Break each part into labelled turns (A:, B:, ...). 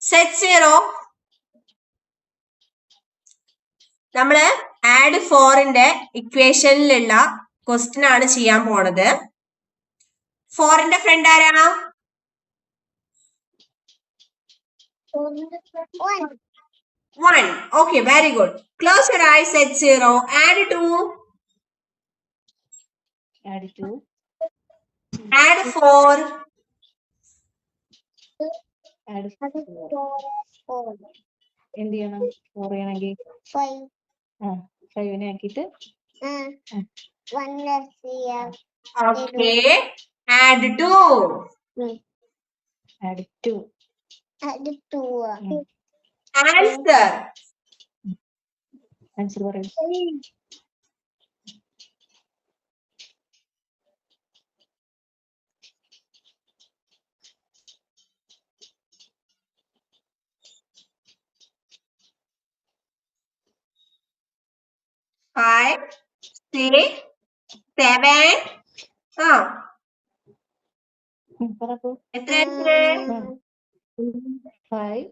A: Set 0 നമ്മള് add 4ന്റെ ഇക്വേഷനിലുള്ള question ആണ് ചെയ്യാൻ പോണത്. 4ന്റെ ഫ്രണ്ട് ആരാണ്? 1. Okay, very good. Close your eyes. Set 0. Add 2.
B: Add 2.
A: Add 4.
B: Add 4. എന്ത് ചെയ്യണം? 4 ചെയ്യണമെങ്കിൽ 5നെ ആക്കിയിട്ട്
A: Okay. Add 2.
B: Add 2.
A: Answer.
B: Answer പറയൂ. 5, 6, 7. എത്ര 5.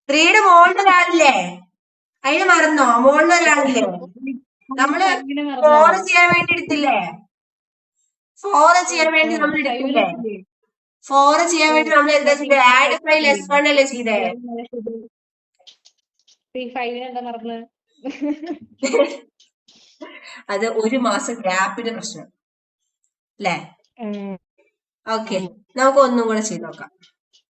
A: 3യുടെ മുകളിൽ ഒരാളില്ലേ? അതിന് മറന്നോ? മുകളിൽ ഒരാളില്ലേ? നമ്മള് 4 ചെയ്യാൻ വേണ്ടി എടുത്തില്ലേ? 4 ചെയ്യാൻ വേണ്ടി നമ്മൾ എടുത്തില്ലേ? 4 ചെയ്യാൻ വേണ്ടി നമ്മൾ എന്താ ചെയ്തേ? ആഡ് 5 ലെസ് 1 അല്ലേ ചെയ്തേ?
B: 5നെ എന്താ മറന്ന്?
A: അത് ഒരു മാസം ഗ്യാപ്പിന്റെ പ്രശ്നം അല്ലേ? ഓക്കെ, നമുക്ക് ഒന്നും കൂടെ ചെയ്ത് നോക്കാം.